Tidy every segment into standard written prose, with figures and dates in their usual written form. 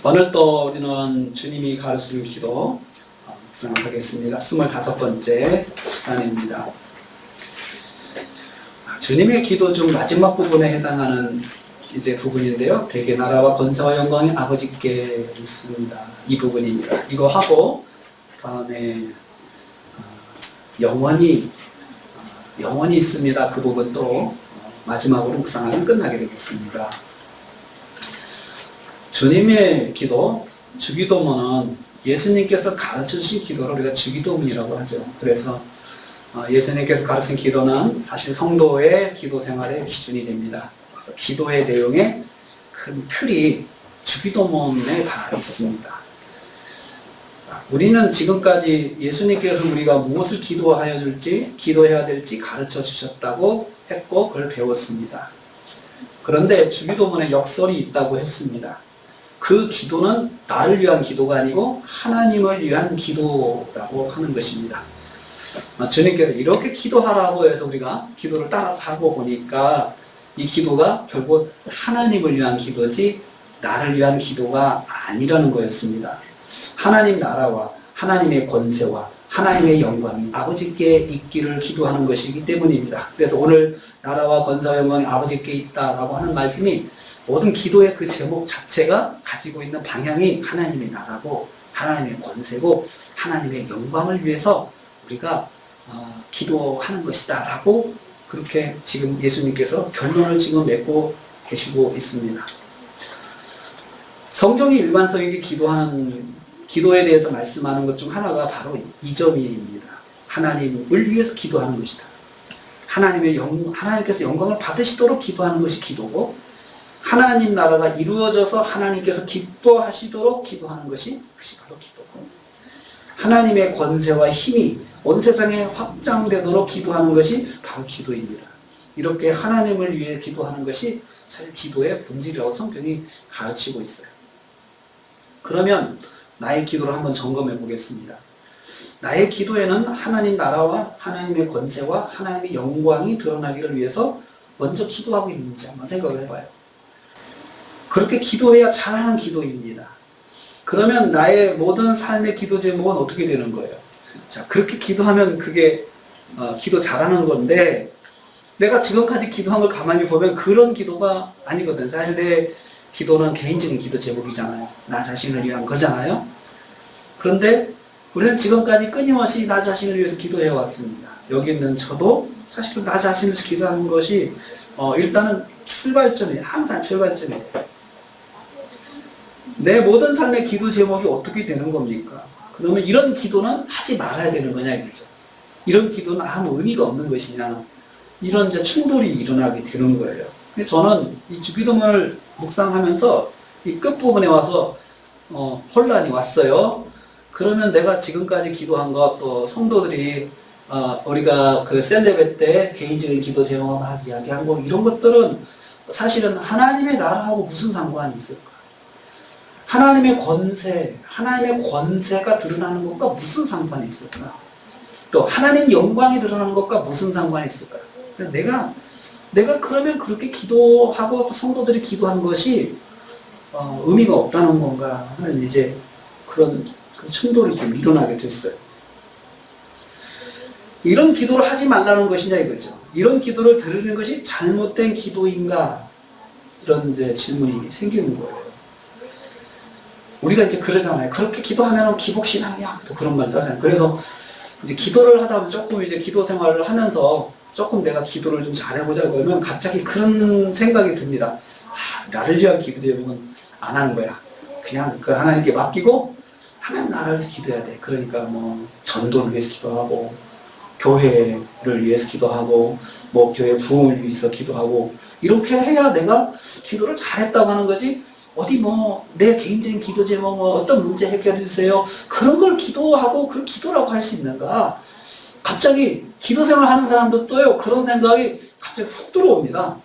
오늘 또 우리는 주님이 가르치는 기도 묵상하겠습니다. 25번째 시간입니다. 주님의 기도 중 마지막 부분에 해당하는 이제 부분인데요. 되게 나라와 권세와 영광이 아버지께 있습니다. 이 부분입니다. 이거 하고 다음에 영원히 있습니다. 그 부분도 마지막으로 묵상하면 끝나게 되겠습니다. 주님의 기도, 주기도문은 예수님께서 가르치신 기도를 우리가 주기도문이라고 하죠. 그래서 예수님께서 가르친 기도는 사실 성도의 기도 생활의 기준이 됩니다. 그래서 기도의 내용의 큰 틀이 주기도문에 다 있습니다. 우리는 지금까지 예수님께서 우리가 무엇을 기도해야 될지 가르쳐 주셨다고 했고 그걸 배웠습니다. 그런데 주기도문에 역설이 있다고 했습니다. 그 기도는 나를 위한 기도가 아니고 하나님을 위한 기도라고 하는 것입니다. 주님께서 이렇게 기도하라고 해서 우리가 기도를 따라서 하고 보니까 이 기도가 결국 하나님을 위한 기도지 나를 위한 기도가 아니라는 거였습니다. 하나님 나라와 하나님의 권세와 하나님의 영광이 아버지께 있기를 기도하는 것이기 때문입니다. 그래서 오늘 나라와 권세와 영광이 아버지께 있다라고 하는 말씀이 모든 기도의 그 제목 자체가 가지고 있는 방향이 하나님의 나라고 하나님의 권세고 하나님의 영광을 위해서 우리가 기도하는 것이다 라고 그렇게 지금 예수님께서 결론을 지금 맺고 계시고 있습니다. 성경이 일반성에게 기도에 대해서 말씀하는 것 중 하나가 바로 이 점입니다. 하나님을 위해서 기도하는 것이다. 하나님께서 영광을 받으시도록 기도하는 것이 기도고 하나님 나라가 이루어져서 하나님께서 기뻐하시도록 기도하는 것이 바로 기도고 하나님의 권세와 힘이 온 세상에 확장되도록 기도하는 것이 바로 기도입니다. 이렇게 하나님을 위해 기도하는 것이 사실 기도의 본질이라고 성경이 가르치고 있어요. 그러면 나의 기도를 한번 점검해 보겠습니다. 나의 기도에는 하나님 나라와 하나님의 권세와 하나님의 영광이 드러나기를 위해서 먼저 기도하고 있는지 한번 생각을 해봐요. 그렇게 기도해야 잘하는 기도입니다. 그러면 나의 모든 삶의 기도 제목은 어떻게 되는 거예요? 자, 그렇게 기도하면 그게 기도 잘하는 건데 내가 지금까지 기도한 걸 가만히 보면 그런 기도가 아니거든. 사실 내 기도는 개인적인 기도 제목이잖아요. 나 자신을 위한 거잖아요. 그런데 우리는 지금까지 끊임없이 나 자신을 위해서 기도해 왔습니다. 여기 있는 저도 사실은 나 자신을 위해서 기도하는 것이 일단은 출발점이에요. 항상 출발점이에요. 내 모든 삶의 기도 제목이 어떻게 되는 겁니까? 그러면 이런 기도는 하지 말아야 되는 거냐 이거죠. 이런 기도는 아무 의미가 없는 것이냐. 이런 이제 충돌이 일어나게 되는 거예요. 근데 저는 이 주기도문을 묵상하면서 이 끝부분에 와서 혼란이 왔어요. 그러면 내가 지금까지 기도한 것, 또 성도들이 우리가 그 셀레베 때 개인적인 기도 제목을 막 이야기한 거 이런 것들은 사실은 하나님의 나라하고 무슨 상관이 있을까? 하나님의 권세가 드러나는 것과 무슨 상관이 있을까? 또 하나님 영광이 드러나는 것과 무슨 상관이 있을까? 내가 그러면 그렇게 기도하고 성도들이 기도한 것이 의미가 없다는 건가 하는 이제 그런 충돌이 좀 일어나게 됐어요. 이런 기도를 하지 말라는 것이냐 이거죠. 이런 기도를 드리는 것이 잘못된 기도인가? 이런 이제 질문이 생기는 거예요. 우리가 이제 그러잖아요. 그렇게 기도하면 기복신앙이야. 또 그런 말도 하잖아요. 그래서 이제 기도를 하다 보면 조금 이제 기도 생활을 하면서 조금 내가 기도를 좀 잘해보자 그러면 갑자기 그런 생각이 듭니다. 나를 위한 기도 제목은 안 하는 거야. 그냥 그 하나님께 맡기고 하나님 나라를 위해서 기도해야 돼. 그러니까 뭐 전도를 위해서 기도하고 교회를 위해서 기도하고 뭐 교회 부흥을 위해서 기도하고 이렇게 해야 내가 기도를 잘했다고 하는 거지. 어디 뭐 내 개인적인 기도 제목 뭐 어떤 문제 해결해 주세요. 그런 걸 기도하고 그걸 기도라고 할 수 있는가? 갑자기 기도 생활 하는 사람도 또요 그런 생각이 갑자기 훅 들어옵니다.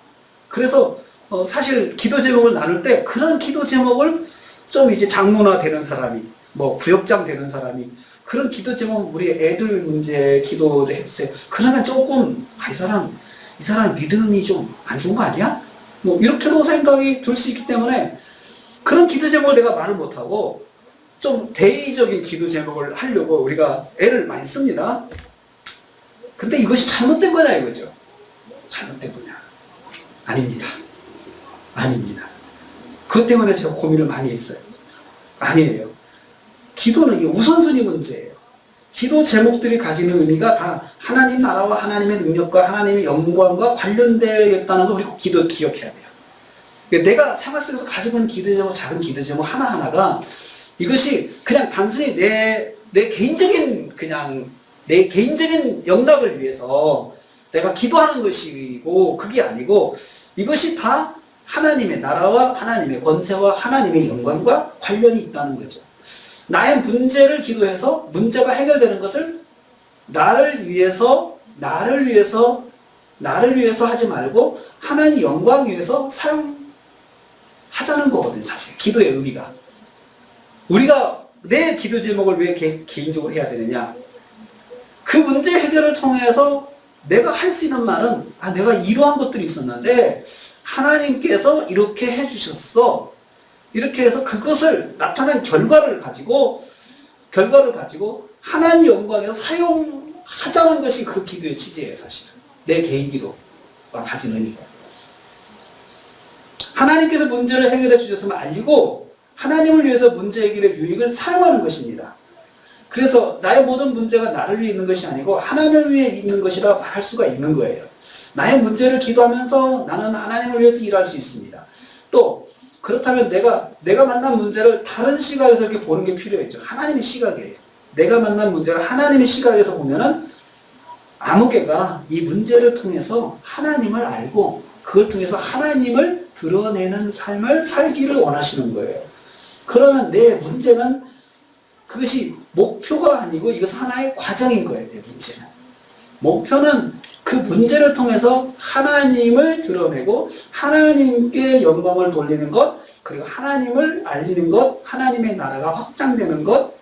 그래서 사실 기도 제목을 나눌 때 그런 기도 제목을 좀 이제 장로나 되는 사람이 뭐 구역장 되는 사람이 그런 기도 제목 우리 애들 문제 기도를 해주세요. 그러면 조금 이 사람 믿음이 좀 안 좋은 거 아니야? 뭐 이렇게도 생각이 들 수 있기 때문에 그런 기도 제목을 내가 말을 못하고 좀 대의적인 기도 제목을 하려고 우리가 애를 많이 씁니다. 근데 이것이 잘못된 거냐 이거죠. 잘못된 거냐? 아닙니다. 아닙니다. 그것 때문에 제가 고민을 많이 했어요. 아니에요. 기도는 이게 우선순위 문제예요. 기도 제목들이 가지는 의미가 다 하나님 나라와 하나님의 능력과 하나님의 영광과 관련되어 있다는 걸 우리 기억해야 돼요. 내가 생활 속에서 가지고 있는 기도 제목, 작은 기도 제목 하나하나가 이것이 그냥 단순히 내 개인적인 내 개인적인 영락을 위해서 내가 기도하는 것이고 그게 아니고 이것이 다 하나님의 나라와 하나님의 권세와 하나님의 영광과 관련이 있다는 거죠. 나의 문제를 기도해서 문제가 해결되는 것을 나를 위해서 하지 말고 하나님 영광 위해서 사용하자는 거거든요. 사실 기도의 의미가. 우리가 내 기도 제목을 왜 개인적으로 해야 되느냐? 그 문제 해결을 통해서 내가 할 수 있는 말은 내가 이러한 것들이 있었는데 하나님께서 이렇게 해주셨어. 이렇게 해서 그것을 나타난 결과를 가지고 하나님 영광에서 사용하자는 것이 그 기도의 취지예요. 사실은 내 개인 기도가 가진 의미가. 하나님께서 문제를 해결해 주셨으면 알리고 하나님을 위해서 문제 해결의 유익을 사용하는 것입니다. 그래서 나의 모든 문제가 나를 위해 있는 것이 아니고 하나님을 위해 있는 것이라 말할 수가 있는 거예요. 나의 문제를 기도하면서 나는 하나님을 위해서 일할 수 있습니다. 또 그렇다면 내가 만난 문제를 다른 시각에서 이렇게 보는 게 필요했죠. 하나님의 시각이에요. 내가 만난 문제를 하나님의 시각에서 보면은 아무개가 이 문제를 통해서 하나님을 알고 그걸 통해서 하나님을 드러내는 삶을 살기를 원하시는 거예요. 그러면 내 문제는 그것이 목표가 아니고 이것은 하나의 과정인 거예요. 내 문제는. 목표는 그 문제를 통해서 하나님을 드러내고 하나님께 영광을 돌리는 것, 그리고 하나님을 알리는 것, 하나님의 나라가 확장되는 것,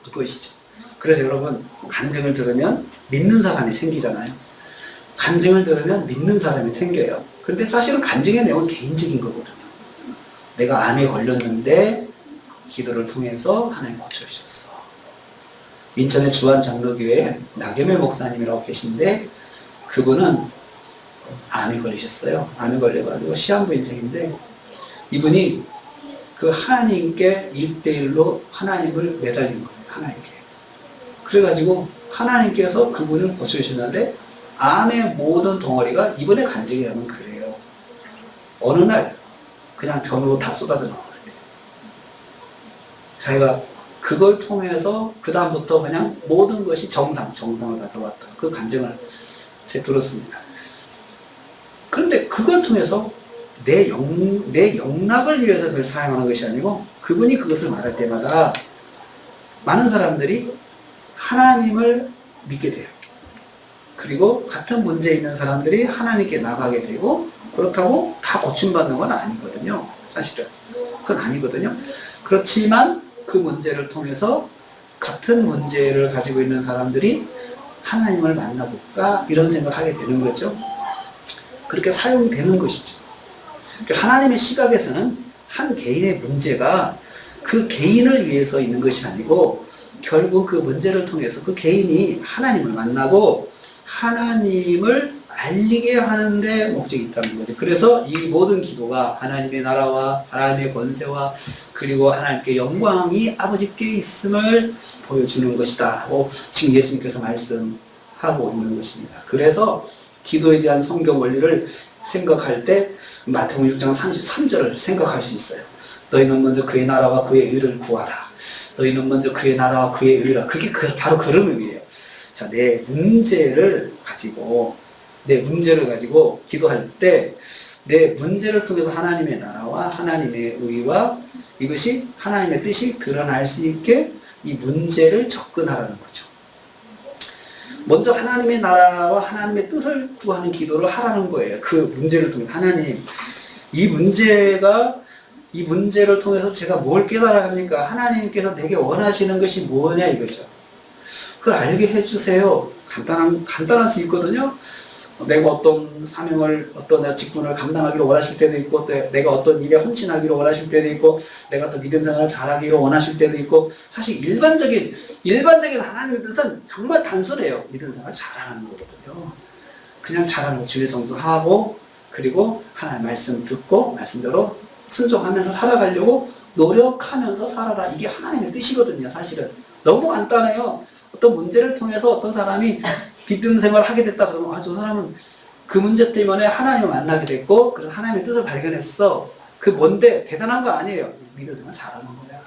그것이죠. 그래서 여러분, 간증을 들으면 믿는 사람이 생기잖아요. 간증을 들으면 믿는 사람이 생겨요. 그런데 사실은 간증의 내용은 개인적인 거거든요. 내가 암에 걸렸는데 기도를 통해서 하나님 고쳐주셨어. 인천의 주한 장로교회에 나겸일 목사님이라고 계신데 그분은 암이 걸리셨어요. 암이 걸려가지고 시한부 인생인데 이분이 그 하나님께 1대1로 하나님을 매달린 거예요. 하나님께. 그래가지고 하나님께서 그분을 고쳐주셨는데 암의 모든 덩어리가 이번에 간증에 하면 그래요. 어느 날 그냥 변으로 다 쏟아져 나와요. 자기가 그걸 통해서 그 다음부터 그냥 모든 것이 정상을 다 들어왔다. 그 간증을 제가 들었습니다. 그런데 그걸 통해서 내 영락을 위해서 그걸 사용하는 것이 아니고 그분이 그것을 말할 때마다 많은 사람들이 하나님을 믿게 돼요. 그리고 같은 문제에 있는 사람들이 하나님께 나가게 되고 그렇다고 다 고침받는 건 아니거든요. 사실은. 그건 아니거든요. 그렇지만 그 문제를 통해서 같은 문제를 가지고 있는 사람들이 하나님을 만나볼까 이런 생각을 하게 되는 거죠. 그렇게 사용되는 것이죠. 그러니까 하나님의 시각에서는 한 개인의 문제가 그 개인을 위해서 있는 것이 아니고 결국 그 문제를 통해서 그 개인이 하나님을 만나고 하나님을 알리게 하는데 목적이 있다는 거죠. 그래서 이 모든 기도가 하나님의 나라와 하나님의 권세와 그리고 하나님께 영광이 아버지께 있음을 보여주는 것이다. 지금 예수님께서 말씀하고 있는 것입니다. 그래서 기도에 대한 성경 원리를 생각할 때 마태복음 6장 33절을 생각할 수 있어요. 너희는 먼저 그의 나라와 그의 의를 구하라. 너희는 먼저 그의 나라와 그의 의라. 그게 바로 그런 의미예요. 자, 내 문제를 가지고 기도할 때 내 문제를 통해서 하나님의 나라와 하나님의 의와 이것이 하나님의 뜻이 드러날 수 있게 이 문제를 접근하라는 거죠. 먼저 하나님의 나라와 하나님의 뜻을 구하는 기도를 하라는 거예요. 그 문제를 통해 하나님, 이 문제를 통해서 제가 뭘 깨달아야 합니까? 하나님께서 내게 원하시는 것이 뭐냐 이거죠. 그걸 알게 해주세요. 간단할 수 있거든요. 내가 어떤 사명을, 어떤 직분을 감당하기를 원하실 때도 있고, 또 내가 어떤 일에 헌신하기를 원하실 때도 있고, 내가 또 믿음 생활을 잘하기를 원하실 때도 있고, 사실 일반적인 하나님의 뜻은 정말 단순해요. 믿음 생활 잘하는 거거든요. 그냥 잘하는 거, 주일 성수하고, 그리고 하나님 말씀 듣고, 말씀대로 순종하면서 살아가려고 노력하면서 살아라. 이게 하나님의 뜻이거든요, 사실은. 너무 간단해요. 어떤 문제를 통해서 어떤 사람이 믿음 생활을 하게 됐다 그러면, 저 사람은 그 문제 때문에 하나님을 만나게 됐고, 그래서 하나님의 뜻을 발견했어. 그 뭔데? 대단한 거 아니에요. 믿음 생활 잘하는 거야.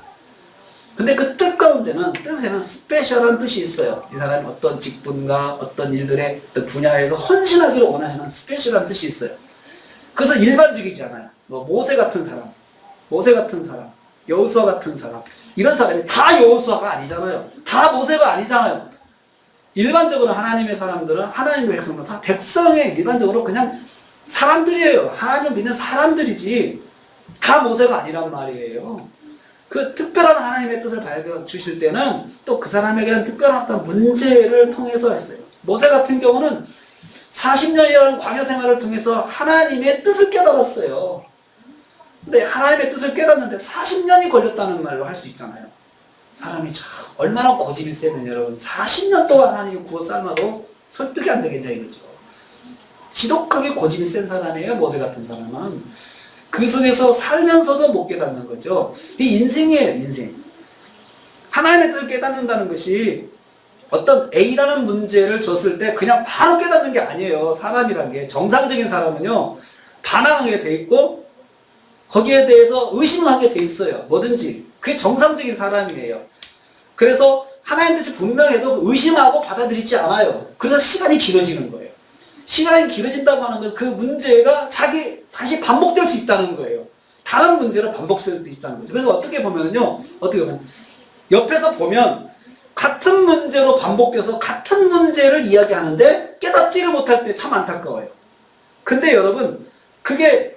근데 그 뜻 가운데는, 뜻에는 스페셜한 뜻이 있어요. 이 사람이 어떤 직분과 어떤 일들의 분야에서 헌신하기를 원하시는 스페셜한 뜻이 있어요. 그래서 일반적이지 않아요. 모세 같은 사람, 여호수아 같은 사람, 이런 사람이 다 여호수아가 아니잖아요. 다 모세가 아니잖아요. 일반적으로 하나님의 사람들은, 하나님의 백성은 다 백성의 일반적으로 그냥 사람들이에요. 하나님을 믿는 사람들이지 다 모세가 아니란 말이에요. 그 특별한 하나님의 뜻을 발견 주실 때는 또 그 사람에게는 특별한 어떤 문제를 통해서 했어요. 모세 같은 경우는 40년이라는 광야 생활을 통해서 하나님의 뜻을 깨달았어요. 근데 하나님의 뜻을 깨닫는데 40년이 걸렸다는 말로 할 수 있잖아요. 사람이 참 얼마나 고집이 세면 여러분, 40년 동안 하나님이 구워 삶아도 설득이 안 되겠냐 이거죠. 지독하게 고집이 센 사람이에요. 모세 같은 사람은. 그 속에서 살면서도 못 깨닫는 거죠. 이 인생이에요, 인생. 하나님의 뜻을 깨닫는다는 것이 어떤 A라는 문제를 줬을 때 그냥 바로 깨닫는 게 아니에요. 사람이란 게. 정상적인 사람은요, 반항하게 돼 있고 거기에 대해서 의심하게 돼 있어요. 뭐든지. 그게 정상적인 사람이에요. 그래서 하나님의 뜻이 분명해도 의심하고 받아들이지 않아요. 그래서 시간이 길어지는 거예요. 시간이 길어진다고 하는 건 그 문제가 다시 반복될 수 있다는 거예요. 다른 문제로 반복될 수 있다는 거죠. 그래서 어떻게 보면 옆에서 보면 같은 문제로 반복돼서 같은 문제를 이야기하는데 깨닫지를 못할 때 참 안타까워요. 근데 여러분, 그게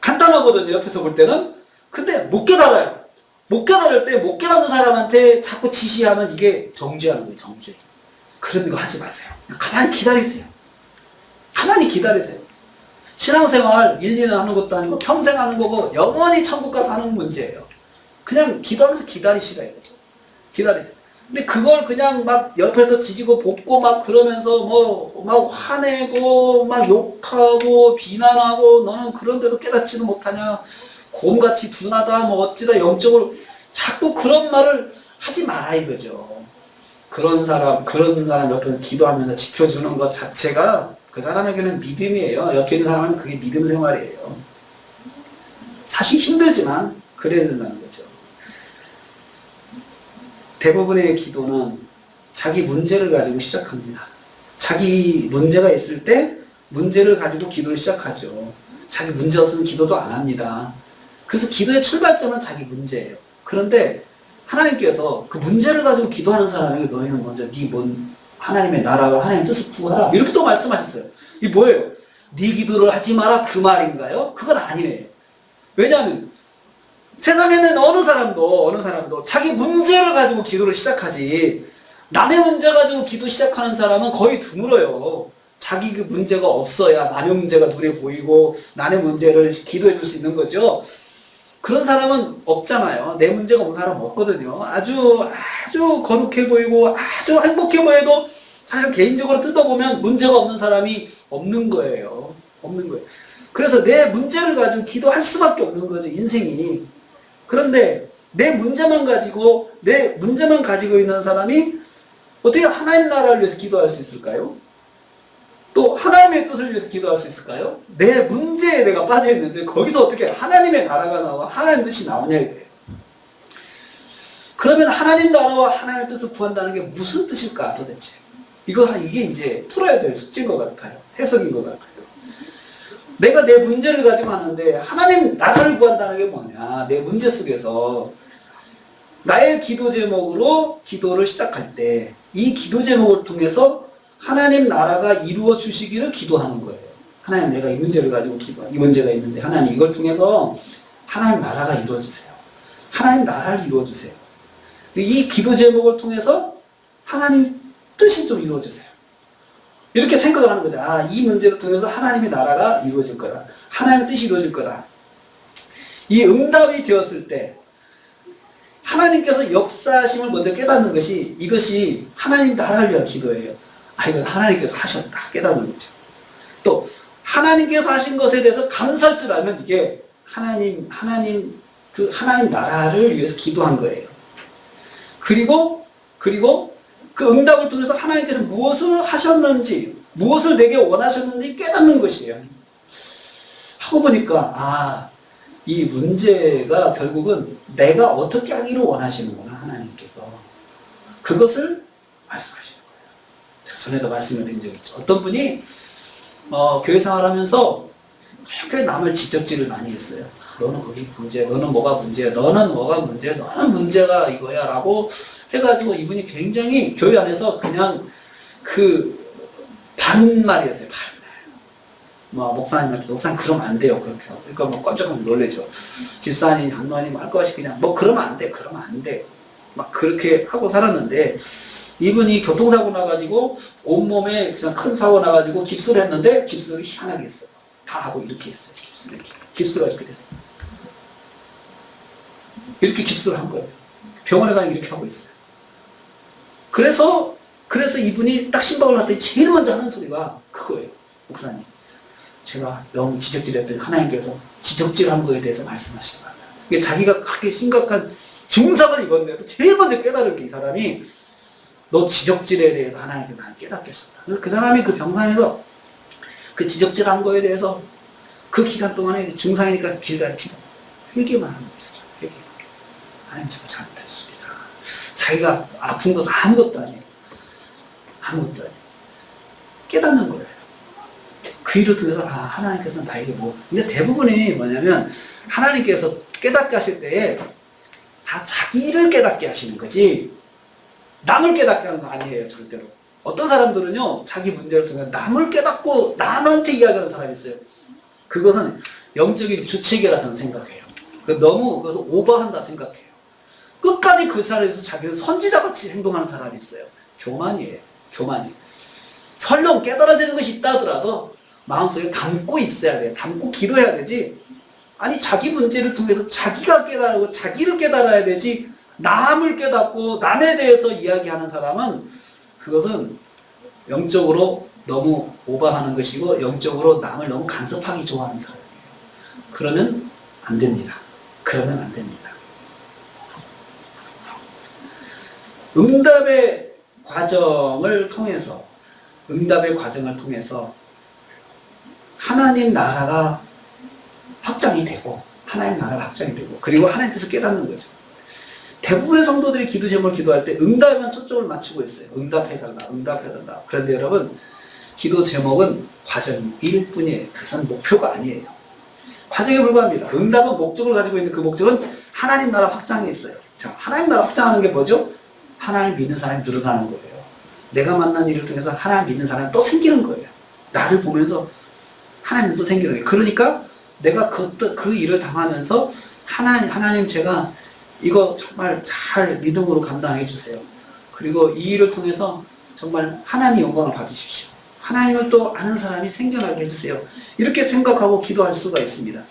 간단하거든요. 옆에서 볼 때는. 근데 못 깨달아요. 못 깨달을 때 못 깨닫는 사람한테 자꾸 지시하면 이게 정죄하는 거예요. 정죄. 그런 거 하지 마세요. 가만히 기다리세요. 가만히 기다리세요. 신앙생활 1, 2년 하는 것도 아니고 평생 하는 거고 영원히 천국 가서 하는 문제예요. 그냥 기도하면서 기다리시라 이거죠. 기다리세요. 근데 그걸 그냥 막 옆에서 지지고 볶고 막 그러면서 막 화내고 막 욕하고 비난하고 너는 그런데도 깨닫지도 못하냐, 곰같이 둔하다 어찌다 영적으로 자꾸 그런 말을 하지 마라 이거죠. 그런 사람 옆에서 기도하면서 지켜주는 것 자체가 그 사람에게는 믿음이에요. 옆에 있는 사람은 그게 믿음 생활이에요. 사실 힘들지만 그래야 된다는 거죠. 대부분의 기도는 자기 문제를 가지고 시작합니다. 자기 문제가 있을 때 문제를 가지고 기도를 시작하죠. 자기 문제 없으면 기도도 안 합니다. 그래서 기도의 출발점은 자기 문제예요. 그런데 하나님께서 그 문제를 가지고 기도하는 사람에게 너희는 먼저 하나님의 나라와 하나님의 뜻을 구하라. 이렇게 또 말씀하셨어요. 이게 뭐예요? 네 기도를 하지 마라 그 말인가요? 그건 아니에요. 왜냐하면 세상에는 어느 사람도 자기 문제를 가지고 기도를 시작하지 남의 문제 가지고 기도 시작하는 사람은 거의 드물어요. 자기 그 문제가 없어야 남의 문제가 눈에 보이고 남의 문제를 기도해 줄 수 있는 거죠. 그런 사람은 없잖아요. 내 문제가 없는 사람은 없거든요. 아주 거룩해 보이고 아주 행복해 보여도 사실 개인적으로 뜯어보면 문제가 없는 사람이 없는 거예요. 그래서 내 문제를 가지고 기도할 수밖에 없는 거죠, 인생이. 그런데 내 문제만 가지고 있는 사람이 어떻게 하나님 나라를 위해서 기도할 수 있을까요? 또 하나님의 뜻을 위해서 기도할 수 있을까요? 내 문제에 내가 빠져있는데 거기서 어떻게 하나님의 나라가 나와 하나님 뜻이 나오냐 이거예요. 그러면 하나님 나라와 하나님의 뜻을 구한다는 게 무슨 뜻일까 도대체? 이게 이제 풀어야 될 숙제인 것 같아요. 해석인 것 같아요. 내가 내 문제를 가지고 하는데 하나님 나라를 구한다는 게 뭐냐? 내 문제 속에서 나의 기도 제목으로 기도를 시작할 때 이 기도 제목을 통해서 하나님 나라가 이루어 주시기를 기도하는 거예요. 하나님, 내가 이 문제를 가지고 이 문제가 있는데 하나님 이걸 통해서 하나님 나라가 이루어지세요. 하나님 나라를 이루어주세요. 이 기도 제목을 통해서 하나님 뜻이 좀 이루어지세요. 이렇게 생각을 하는 거죠. 아, 이 문제를 통해서 하나님의 나라가 이루어질 거다. 하나님의 뜻이 이루어질 거다. 이 응답이 되었을 때 하나님께서 역사하심을 먼저 깨닫는 것이 이것이 하나님 나라를 위한 기도예요. 아, 이건 하나님께서 하셨다. 깨닫는 거죠. 또 하나님께서 하신 것에 대해서 감사할 줄 알면 이게 하나님 나라를 위해서 기도한 거예요. 그리고 그 응답을 통해서 하나님께서 무엇을 하셨는지, 무엇을 내게 원하셨는지 깨닫는 것이에요. 하고 보니까 이 문제가 결국은 내가 어떻게 하기를 원하시는구나, 하나님께서. 그것을 말씀하시는 거예요. 제가 전에도 말씀을 드린 적이 있죠. 어떤 분이 교회 생활하면서 꽤 남을 지적질을 많이 했어요. 너는 거기 문제야, 너는 뭐가 문제야, 너는 뭐가 문제야, 너는 문제가 이거야 라고 해가지고 이분이 굉장히 교회 안에서 그냥 바른 말이었어요. 바른 말. 목사님 그러면 안 돼요. 그렇게 하고. 그러니까 깜짝 놀래죠. 집사님, 장로님 할 것이 그냥 그러면 안 돼. 막 그렇게 하고 살았는데 이분이 교통사고 나가지고 온몸에 그냥 큰 사고 나가지고 깁스를 했는데 깁스를 희한하게 했어요. 다 하고 이렇게 했어요. 깁스가 이렇게 됐어요. 이렇게 깁스를 한 거예요. 병원에 가면 이렇게 하고 있어요. 그래서 이분이 딱 신방을 할 때 제일 먼저 하는 소리가 그거예요. 목사님, 제가 너무 지적질했더니 하나님께서 지적질한 거에 대해서 말씀하시는 거예요. 자기가 그렇게 심각한 중상을 입었는데도 제일 먼저 깨달은 게 이 사람이 너 지적질에 대해서 하나님께서 나를 깨닫게 하셨다. 그래서 그 사람이 그 병상에서 그 지적질한 거에 대해서 그 기간 동안에 중상이니까 길 가르치잖아요. 회개만 하는 거예요. 회개. 하나님, 제가 잘못했습니다. 자기가 아픈 것은 아무것도 아니에요. 깨닫는 거예요. 그 일을 통해서 하나님께서 나에게 근데 대부분이 뭐냐면 하나님께서 깨닫게 하실 때에 다 자기를 깨닫게 하시는 거지 남을 깨닫게 하는 거 아니에요. 절대로. 어떤 사람들은요, 자기 문제를 통해 남을 깨닫고 남한테 이야기하는 사람이 있어요. 그것은 영적인 주체계라서는 생각해요. 너무 그래서 오버한다 생각해요. 끝까지 그 사람에서 자기는 선지자같이 행동하는 사람이 있어요. 교만이에요. 설령 깨달아지는 것이 있다 하더라도 마음속에 담고 있어야 돼요. 담고 기도해야 되지. 아니, 자기 문제를 통해서 자기가 깨달고 자기를 깨달아야 되지, 남을 깨닫고 남에 대해서 이야기하는 사람은 그것은 영적으로 너무 오버하는 것이고 영적으로 남을 너무 간섭하기 좋아하는 사람이에요. 그러면 안 됩니다. 응답의 과정을 통해서 하나님 나라가 확장이 되고 그리고 하나님 뜻을 깨닫는 거죠. 대부분의 성도들이 기도 제목을 기도할 때 응답에만 초점을 맞추고 있어요. 응답해달라. 그런데 여러분, 기도 제목은 과정일 뿐이에요. 그것은 목표가 아니에요. 과정에 불과합니다. 응답은 목적을 가지고 있는 그 목적은 하나님 나라 확장에 있어요. 자, 하나님 나라 확장하는 게 뭐죠? 하나님 믿는 사람이 늘어나는 거예요. 내가 만난 일을 통해서 하나님 믿는 사람이 또 생기는 거예요. 나를 보면서 하나님 또 생기는 거예요. 그러니까 내가 그 일을 당하면서 하나님 제가 이거 정말 잘 믿음으로 감당해 주세요. 그리고 이 일을 통해서 정말 하나님 영광을 받으십시오. 하나님을 또 아는 사람이 생겨나게 해주세요. 이렇게 생각하고 기도할 수가 있습니다.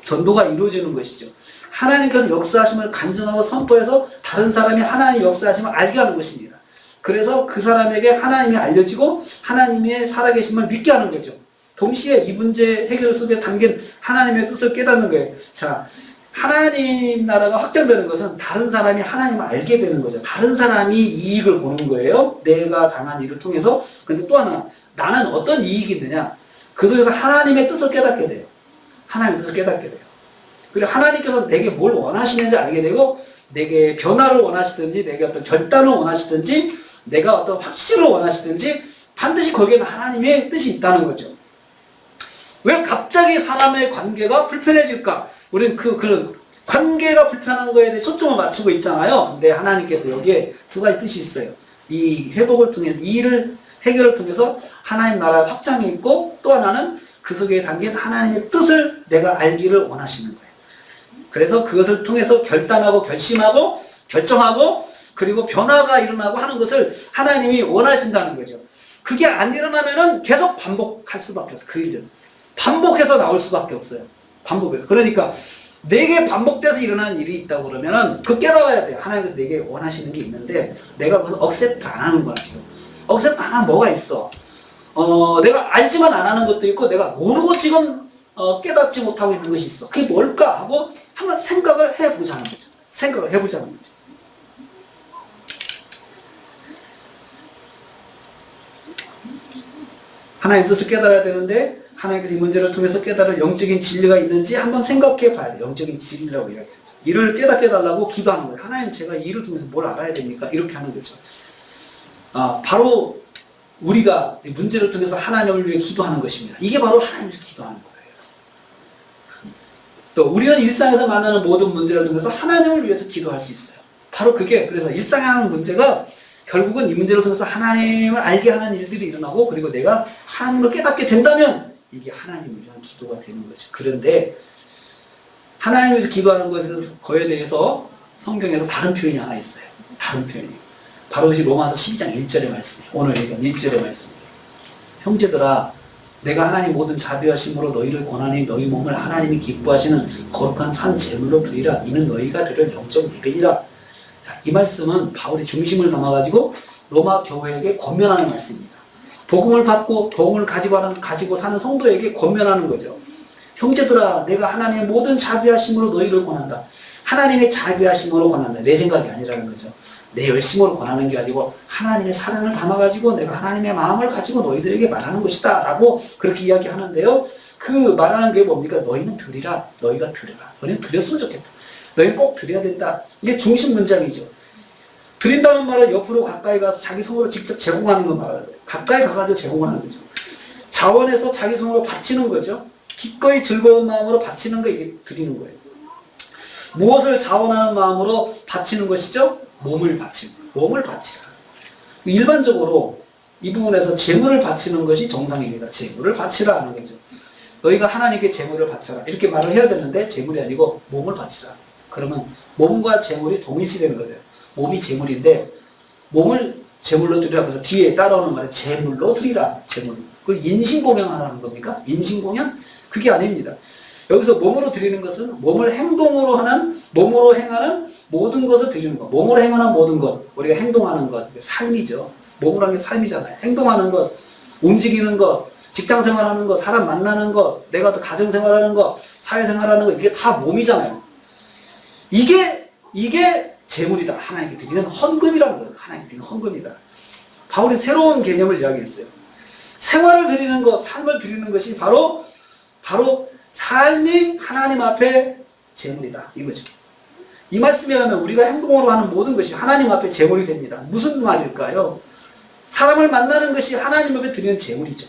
전도가 이루어지는 것이죠. 하나님께서 역사하심을 간증하고 선포해서 다른 사람이 하나님의 역사하심을 알게 하는 것입니다. 그래서 그 사람에게 하나님이 알려지고 하나님의 살아계심을 믿게 하는 거죠. 동시에 이 문제 해결 속에 담긴 하나님의 뜻을 깨닫는 거예요. 자, 하나님 나라가 확장되는 것은 다른 사람이 하나님을 알게 되는 거죠. 다른 사람이 이익을 보는 거예요. 내가 당한 일을 통해서. 근데 또 하나, 나는 어떤 이익이 있느냐? 그 속에서 하나님의 뜻을 깨닫게 돼요. 그리고 하나님께서 내게 뭘 원하시는지 알게 되고, 내게 변화를 원하시든지, 내게 어떤 결단을 원하시든지, 내가 어떤 확신을 원하시든지, 반드시 거기에는 하나님의 뜻이 있다는 거죠. 왜 갑자기 사람의 관계가 불편해질까? 우리는 그런 관계가 불편한 거에 대해 초점을 맞추고 있잖아요. 근데 하나님께서 여기에 두 가지 뜻이 있어요. 이 회복을 통해서, 이 일을 해결을 통해서 하나님 나라의 확장이 있고, 또 하나는 그 속에 담긴 하나님의 뜻을 내가 알기를 원하시는 거예요. 그래서 그것을 통해서 결단하고 결심하고 결정하고 그리고 변화가 일어나고 하는 것을 하나님이 원하신다는 거죠. 그게 안 일어나면은 계속 반복할 수밖에 없어요. 그 일은 반복해서 나올 수밖에 없어요. 반복해서. 그러니까 내게 반복돼서 일어나는 일이 있다고 그러면은 그 깨달아야 돼요. 하나님께서 내게 원하시는 게 있는데 내가 그것을 억셉트 안 하는 거야 지금. 억셉트 안 하면 뭐가 있어? 내가 알지만 안 하는 것도 있고 내가 모르고 지금 깨닫지 못하고 있는 것이 있어. 그게 뭘까 하고 한번 생각을 해보자는 거죠. 생각을 해보자는 거죠. 하나님 뜻을 깨달아야 되는데 하나님께서 이 문제를 통해서 깨달을 영적인 진리가 있는지 한번 생각해 봐야 돼요. 영적인 진리라고 이야기하죠. 이를 깨닫게 해달라고 기도하는 거예요. 하나님 제가 이 일을 통해서 뭘 알아야 됩니까? 이렇게 하는 거죠. 바로 우리가 이 문제를 통해서 하나님을 위해 기도하는 것입니다. 이게 바로 하나님을 기도하는 거예요. 또 우리는 일상에서 만나는 모든 문제를 통해서 하나님을 위해서 기도할 수 있어요. 바로 그게 그래서 일상에 하는 문제가 결국은 이 문제를 통해서 하나님을 알게 하는 일들이 일어나고 그리고 내가 하나님을 깨닫게 된다면 이게 하나님을 위한 기도가 되는 거죠. 그런데 하나님을 위해서 기도하는 것에 대해서 성경에서 다른 표현이 하나 있어요. 다른 표현이. 바로 이것이 로마서 12장 1절의 말씀이에요. 오늘 읽은 1절의 말씀이에요. 형제들아 내가 하나님 모든 자비하심으로 너희를 권하니 너희 몸을 하나님이 기뻐하시는 거룩한 산 제물로 드리라. 이는 너희가 드릴 영적 예배이라. 이 말씀은 바울이 중심을 담아가지고 로마 교회에게 권면하는 말씀입니다. 복음을 받고 복음을 가지고 사는 성도에게 권면하는 거죠. 형제들아 내가 하나님의 모든 자비하심으로 너희를 권한다. 하나님의 자비하심으로 권한다. 내 생각이 아니라는 거죠. 내 열심으로 권하는 게 아니고 하나님의 사랑을 담아가지고 내가 하나님의 마음을 가지고 너희들에게 말하는 것이다 라고 그렇게 이야기하는데요. 그 말하는 게 뭡니까? 너희는 드리라. 너희가 드려라. 너희는 드렸으면 좋겠다. 너희는 꼭 드려야 된다. 이게 중심 문장이죠. 드린다는 말은 옆으로 가까이 가서 자기 손으로 직접 제공하는 거 말하는 거예요. 가까이 가가지고 제공하는 거죠. 자원해서 자기 손으로 바치는 거죠. 기꺼이 즐거운 마음으로 바치는 거 이게 드리는 거예요. 무엇을 자원하는 마음으로 바치는 것이죠? 몸을 바치는 거예요. 몸을 바치라. 일반적으로 이 부분에서 재물을 바치는 것이 정상입니다. 재물을 바치라 하는 거죠. 너희가 하나님께 재물을 바쳐라. 이렇게 말을 해야 되는데 재물이 아니고 몸을 바치라. 그러면 몸과 재물이 동일시되는 거죠. 몸이 재물인데 몸을 재물로 드리라. 그래서 뒤에 따라오는 말은 재물로 드리라. 재물. 그 인신공양하라는 겁니까? 인신공양? 그게 아닙니다. 여기서 몸으로 드리는 것은 몸을 행동으로 하는, 몸으로 행하는 모든 것을 드리는 것. 몸으로 행하는 모든 것. 우리가 행동하는 것. 삶이죠. 몸으로 하는 게 삶이잖아요. 행동하는 것, 움직이는 것, 직장 생활하는 것, 사람 만나는 것, 내가 또 가정 생활하는 것, 사회 생활하는 것. 이게 다 몸이잖아요. 이게 재물이다. 하나님께 드리는 헌금이라는 거예요. 하나님께 드리는 헌금이다. 바울이 새로운 개념을 이야기했어요. 생활을 드리는 것, 삶을 드리는 것이 바로 삶이 하나님 앞에 재물이다. 이거죠. 이 말씀에 하면 우리가 행동으로 하는 모든 것이 하나님 앞에 재물이 됩니다. 무슨 말일까요? 사람을 만나는 것이 하나님 앞에 드리는 재물이죠.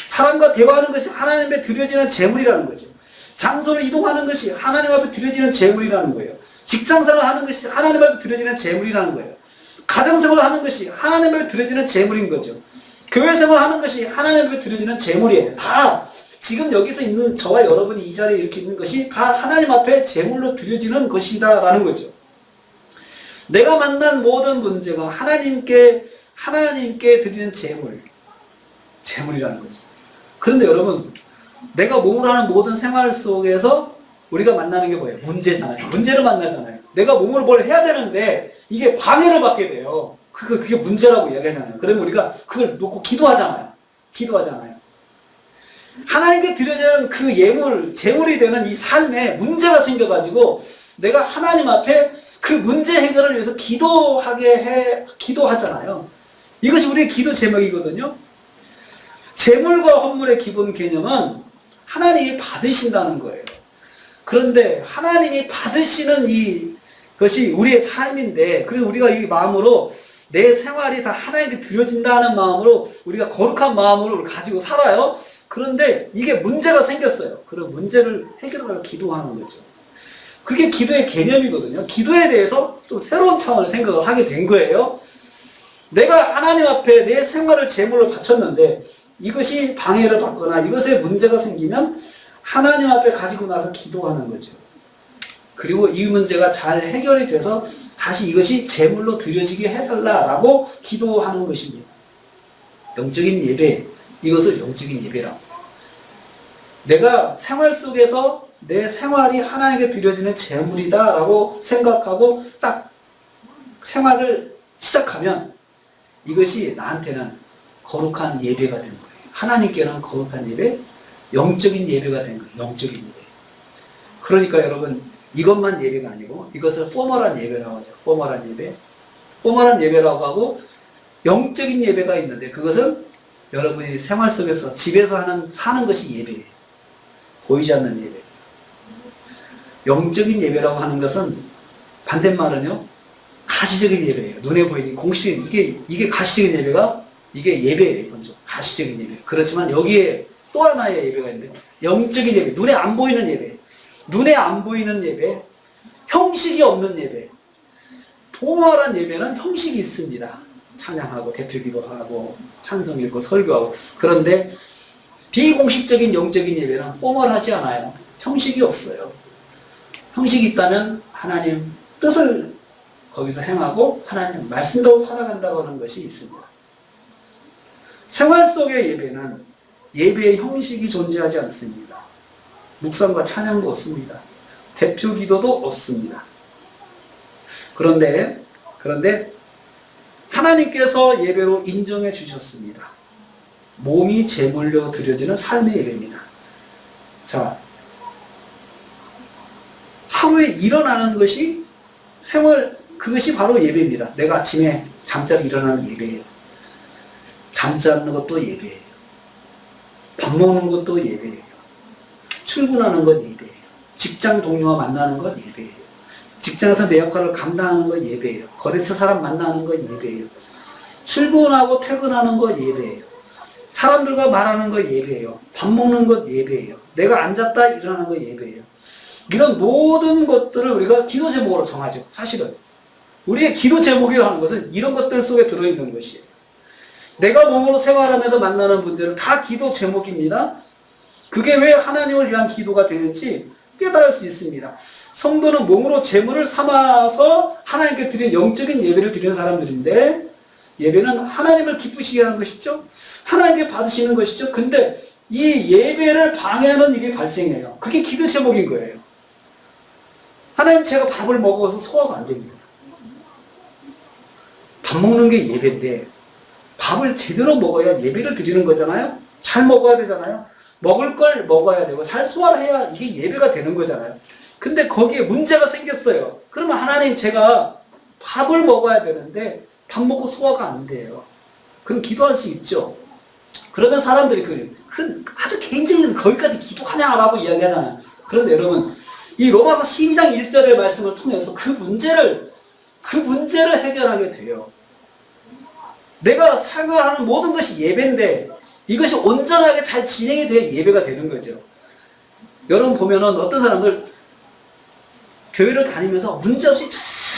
사람과 대화하는 것이 하나님 앞에 드려지는 재물이라는 거죠. 장소를 이동하는 것이 하나님 앞에 드려지는 재물이라는 거예요. 직장생활을 하는 것이 하나님 앞에 드려지는 재물이라는 거예요. 가정생활을 하는 것이 하나님 앞에 드려지는 재물인 거죠. 교회생활을 하는 것이 하나님 앞에 드려지는 재물이에요. 다 지금 여기서 있는 저와 여러분이 이 자리에 이렇게 있는 것이 다 하나님 앞에 재물로 드려지는 것이다 라는 거죠. 내가 만난 모든 문제가 하나님께 드리는 재물이라는 거죠. 그런데 여러분, 내가 몸으로 하는 모든 생활 속에서 우리가 만나는 게 뭐예요? 문제잖아요. 문제를 만나잖아요. 내가 몸으로 뭘 해야 되는데 이게 방해를 받게 돼요. 그게 문제라고 이야기하잖아요. 그러면 우리가 그걸 놓고 기도하잖아요. 하나님께 드려지는 그 재물이 되는 이 삶에 문제가 생겨가지고 내가 하나님 앞에 그 문제 해결을 위해서 기도하잖아요. 이것이 우리의 기도 제목이거든요. 재물과 헌물의 기본 개념은 하나님이 받으신다는 거예요. 그런데 하나님이 받으시는 이것이 우리의 삶인데, 그래서 우리가 이 마음으로 내 생활이 다 하나님께 드려진다는 마음으로 우리가 거룩한 마음으로 가지고 살아요. 그런데 이게 문제가 생겼어요. 그런 문제를 해결하려고 기도하는 거죠. 그게 기도의 개념이거든요. 기도에 대해서 좀 새로운 차원의 생각을 하게 된 거예요. 내가 하나님 앞에 내 생활을 제물로 바쳤는데 이것이 방해를 받거나 이것에 문제가 생기면 하나님 앞에 가지고 나서 기도하는 거죠. 그리고 이 문제가 잘 해결이 돼서 다시 이것이 제물로 드려지게 해달라고 기도하는 것입니다. 영적인 예배, 이것을 영적인 예배라고. 내가 생활 속에서 내 생활이 하나님께 드려지는 제물이다라고 생각하고 딱 생활을 시작하면 이것이 나한테는 거룩한 예배가 되는 거예요. 하나님께는 거룩한 예배, 영적인 예배가 된 거예요. 영적인 예배. 그러니까 여러분, 이것만 예배가 아니고 이것을 포멀한 예배라고 하죠. 포멀한 예배. 포멀한 예배라고 하고 영적인 예배가 있는데 그것은 여러분이 생활 속에서 집에서 사는 것이 예배예요. 보이지 않는 예배. 영적인 예배라고 하는 것은 반대말은요, 가시적인 예배예요. 눈에 보이는 공식, 이게 가시적인 예배가, 이게 예배예요. 먼저. 가시적인 예배. 그렇지만 여기에 또 하나의 예배가 있는데, 영적인 예배. 눈에 안 보이는 예배. 눈에 안 보이는 예배. 형식이 없는 예배. 포멀한 예배는 형식이 있습니다. 찬양하고, 대표기도 하고, 찬송 읽고, 설교하고. 그런데, 비공식적인 영적인 예배는 포멀하지 않아요. 형식이 없어요. 형식이 있다면 하나님 뜻을 거기서 행하고 하나님 말씀대로 살아간다고 하는 것이 있습니다. 생활 속의 예배는 예배의 형식이 존재하지 않습니다. 묵상과 찬양도 없습니다. 대표 기도도 없습니다. 그런데 하나님께서 예배로 인정해 주셨습니다. 몸이 제물로 드려지는 삶의 예배입니다. 자, 하루에 일어나는 것이 그것이 바로 예배입니다. 내가 아침에 잠자리 일어나는 예배예요. 잠자는 것도 예배예요. 밥 먹는 것도 예배예요. 출근하는 건 예배예요. 직장 동료와 만나는 건 예배예요. 직장에서 내 역할을 감당하는 건 예배예요. 거래처 사람 만나는 건 예배예요. 출근하고 퇴근하는 건 예배예요. 사람들과 말하는 거 예배예요. 밥 먹는 것 예배예요. 내가 앉았다 일어나는 거 예배예요. 이런 모든 것들을 우리가 기도 제목으로 정하죠. 사실은 우리의 기도 제목이라는 것은 이런 것들 속에 들어있는 것이에요. 내가 몸으로 생활하면서 만나는 문제는 다 기도 제목입니다. 그게 왜 하나님을 위한 기도가 되는지 깨달을 수 있습니다. 성도는 몸으로 제물을 삼아서 하나님께 드리는 영적인 예배를 드리는 사람들인데, 예배는 하나님을 기쁘시게 하는 것이죠. 하나님께 받으시는 것이죠. 근데 이 예배를 방해하는 일이 발생해요. 그게 기도 제목인 거예요. 하나님, 제가 밥을 먹어서 소화가 안 됩니다. 밥 먹는 게 예배인데 밥을 제대로 먹어야 예배를 드리는 거잖아요. 잘 먹어야 되잖아요. 먹을 걸 먹어야 되고 잘 소화를 해야 이게 예배가 되는 거잖아요. 근데 거기에 문제가 생겼어요. 그러면 하나님, 제가 밥을 먹어야 되는데 밥 먹고 소화가 안 돼요. 그럼 기도할 수 있죠. 그러면 사람들이 아주 개인적인 거기까지 기도하냐라고 이야기하잖아요. 그런데 여러분, 이 로마서 12장 1절의 말씀을 통해서 그 문제를 해결하게 돼요. 내가 생활하는 모든 것이 예배인데 이것이 온전하게 잘 진행이 돼야 예배가 되는 거죠. 여러분 보면은 어떤 사람들 교회를 다니면서 문제없이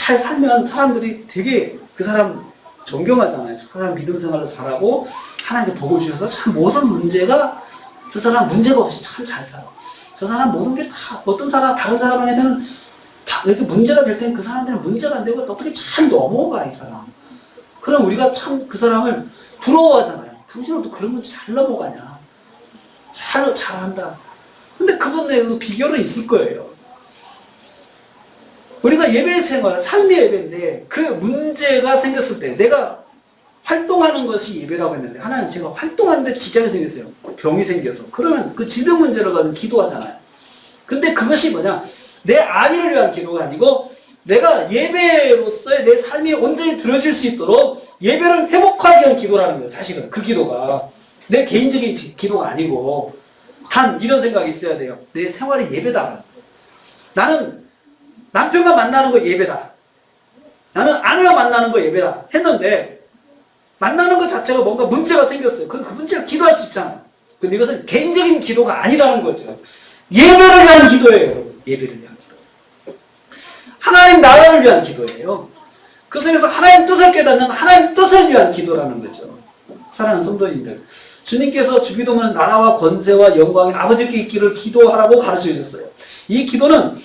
잘 살면 사람들이 되게 그 사람 존경하잖아요. 그 사람 믿음 생활도 잘하고 하나님께 복을 주셔서 참 모든 문제가, 저 사람 문제가 없이 참 잘 살아. 저 사람 모든 게 다 어떤 사람, 다른 사람한테는 이렇게 문제가 될 때는 그 사람들은 문제가 안 되고 어떻게 잘 넘어가, 이 사람. 그럼 우리가 참 그 사람을 부러워하잖아요. 당신은 또 그런 문제 잘 넘어가냐. 잘한다. 근데 그분에도 비결은 있을 거예요. 우리가 예배 생활, 삶의 예배인데 그 문제가 생겼을 때 내가 활동하는 것이 예배라고 했는데, 하나님, 제가 활동하는데 지장이 생겼어요. 병이 생겨서. 그러면 그 질병 문제를 가지고 기도하잖아요. 근데 그것이 뭐냐? 내 안위를 위한 기도가 아니고 내가 예배로서의 내 삶이 온전히 들어질 수 있도록 예배를 회복하기 위한 기도라는 거예요. 사실은 그 기도가 내 개인적인 기도가 아니고, 단 이런 생각이 있어야 돼요. 내 생활이 예배다. 나는 남편과 만나는 거 예배다. 나는 아내와 만나는 거 예배다. 했는데 만나는 것 자체가 뭔가 문제가 생겼어요. 그 문제를 기도할 수 있잖아요. 근데 이것은 개인적인 기도가 아니라는 거죠. 예배를 위한 기도예요, 여러분. 예배를 위한 기도. 하나님 나라를 위한 기도예요. 그 속에서 하나님 뜻을 깨닫는 하나님 뜻을 위한 기도라는 거죠. 사랑하는 성도님들, 주님께서 주기도문은 나라와 권세와 영광이 아버지께 있기를 기도하라고 가르쳐 주셨어요. 이 기도는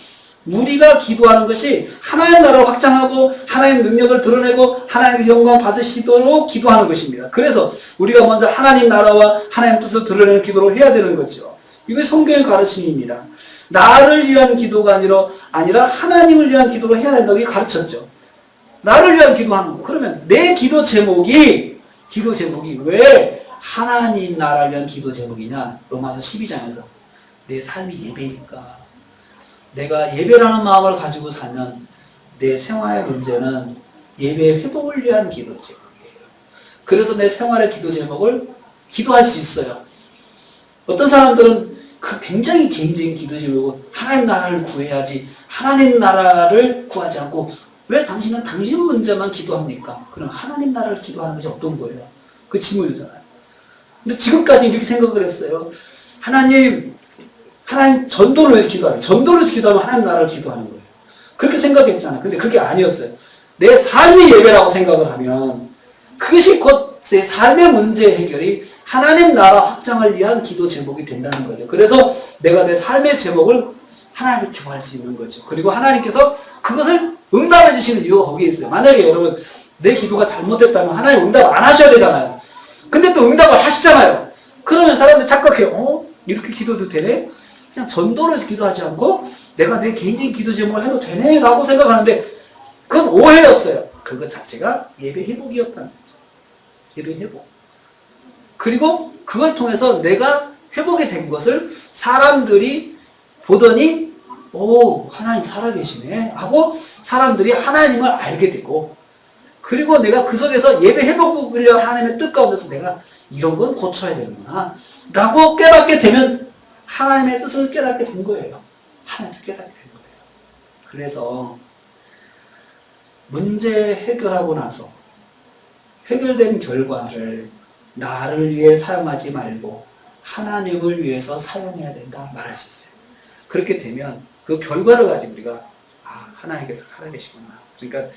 우리가 기도하는 것이 하나님 나라를 확장하고 하나님 능력을 드러내고 하나님의 영광 받으시도록 기도하는 것입니다. 그래서 우리가 먼저 하나님 나라와 하나님 뜻을 드러내는 기도를 해야 되는 거죠. 이게 성경의 가르침입니다. 나를 위한 기도가 아니라 하나님을 위한 기도를 해야 된다고 가르쳤죠. 나를 위한 기도하는 거. 그러면 내 기도 제목이 왜 하나님 나라를 위한 기도 제목이냐? 로마서 12장에서 내 삶이 예배니까. 내가 예배라는 마음을 가지고 살면 내 생활의 문제는 예배 회복을 위한 기도 제목이에요. 그래서 내 생활의 기도 제목을 기도할 수 있어요. 어떤 사람들은 굉장히 개인적인 기도 제목은 하나님 나라를 구해야지 하나님 나라를 구하지 않고 왜 당신은 당신 문제만 기도합니까? 그럼 하나님 나라를 기도하는 것이 어떤 거예요? 그 질문이잖아요. 근데 지금까지 이렇게 생각을 했어요. 하나님 전도를 위해서 기도하면 전도를 위해서 기도하면 하나님 나라를 기도하는 거예요. 그렇게 생각했잖아요. 근데 그게 아니었어요. 내 삶이 예배라고 생각을 하면 그것이 곧 내 삶의 문제 해결이 하나님 나라 확장을 위한 기도 제목이 된다는 거죠. 그래서 내가 내 삶의 제목을 하나님께 기도할 수 있는 거죠. 그리고 하나님께서 그것을 응답해 주시는 이유가 거기에 있어요. 만약에 여러분 내 기도가 잘못됐다면 하나님 응답 안 하셔야 되잖아요. 근데 또 응답을 하시잖아요. 그러면 사람들이 착각해요. 이렇게 기도도 되네? 그냥 전도로 해서 기도하지 않고 내가 내 개인적인 기도 제목을 해도 되네? 라고 생각하는데 그건 오해였어요. 그것 자체가 예배 회복이었다는 거죠. 예배 회복. 그리고 그걸 통해서 내가 회복이 된 것을 사람들이 보더니 하나님 살아계시네 하고 사람들이 하나님을 알게 되고 그리고 내가 그 속에서 예배 회복을 위한 하나님의 뜻 가운데서 내가 이런 건 고쳐야 되는구나 라고 깨닫게 되면 하나님의 뜻을 깨닫게 된 거예요. 하나님의 뜻을 깨닫게 된 거예요. 그래서 문제 해결하고 나서 해결된 결과를 나를 위해 사용하지 말고 하나님을 위해서 사용해야 된다 말할 수 있어요. 그렇게 되면 그 결과를 가지고 우리가 하나님께서 살아계시구나. 그러니까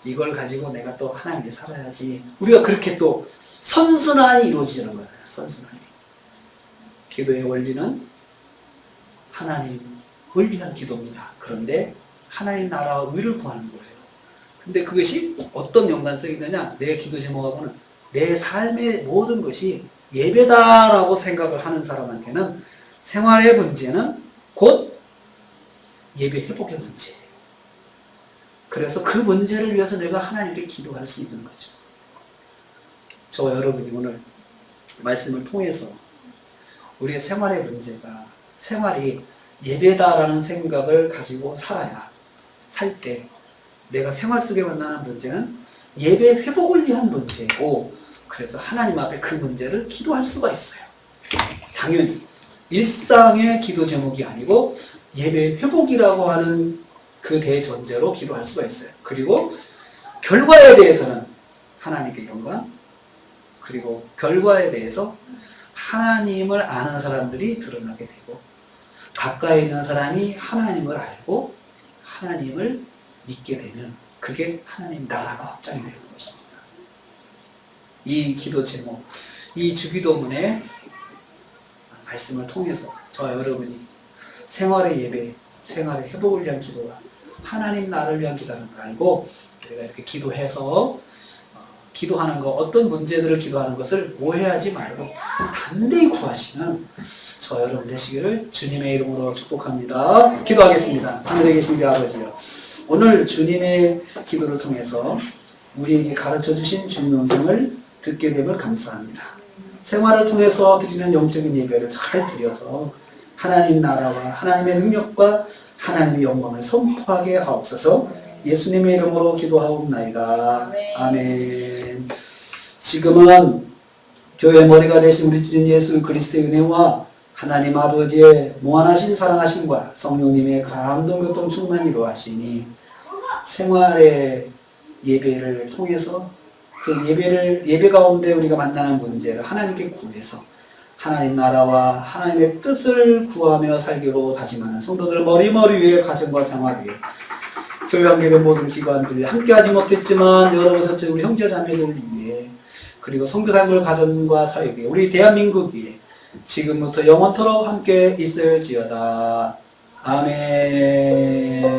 이걸 가지고 내가 또 하나님께 살아야지. 우리가 그렇게 또 선순환이 이루어지는 거예요. 선순환이. 기도의 원리는 하나님을 위한 기도입니다. 그런데 하나님 나라와 의를 구하는 거예요. 근데 그것이 어떤 연관성이 있느냐? 내 기도 제목하고는 내 삶의 모든 것이 예배다라고 생각을 하는 사람한테는 생활의 문제는 곧 예배 회복의 문제예요. 그래서 그 문제를 위해서 내가 하나님께 기도할 수 있는 거죠. 저와 여러분이 오늘 말씀을 통해서 우리의 생활의 문제가 생활이 예배다라는 생각을 가지고 살아야 살 때 내가 생활 속에 만나는 문제는 예배 회복을 위한 문제고 그래서 하나님 앞에 그 문제를 기도할 수가 있어요. 당연히 일상의 기도 제목이 아니고 예배 회복이라고 하는 그 대전제로 기도할 수가 있어요. 그리고 결과에 대해서는 하나님께 영광 그리고 결과에 대해서 하나님을 아는 사람들이 드러나게 되고 가까이 있는 사람이 하나님을 알고 하나님을 믿게 되면 그게 하나님 나라가 확장이 되는 것입니다. 이 기도 제목, 이 주기도문의 말씀을 통해서 저와 여러분이 생활의 예배, 생활의 회복을 위한 기도가 하나님 나를 위한 기도라는 걸 알고 우리가 이렇게 기도해서 기도하는 것, 어떤 문제들을 기도하는 것을 오해하지 말고 담대히 구하시는 저 여러분 되시기를 주님의 이름으로 축복합니다. 기도하겠습니다. 하늘에 계신 우리 아버지요. 오늘 주님의 기도를 통해서 우리에게 가르쳐 주신 주님의 음성을 듣게 됨을 감사합니다. 생활을 통해서 드리는 영적인 예배를 잘 드려서 하나님 나라와 하나님의 능력과 하나님의 영광을 선포하게 하옵소서. 예수님의 이름으로 기도하옵나이다. 아멘. 지금은 교회의 머리가 되신 우리 주님 예수 그리스도의 은혜와 하나님 아버지의 무한하신 사랑하심과 성령님의 감동 교통 충만히 이루하시니 생활의 예배를 통해서 그 예배 가운데 우리가 만나는 문제를 하나님께 구해서 하나님 나라와 하나님의 뜻을 구하며 살기로 다짐하는 성도들 머리머리 위에 가정과 생활 위에 교회 관계된 모든 기관들이 함께하지 못했지만 여러분서 우리 형제 자매들 위해 그리고 선교사님들 가정과 사역 위에 우리 대한민국 위에 지금부터 영원토록 함께 있을지어다. 아멘.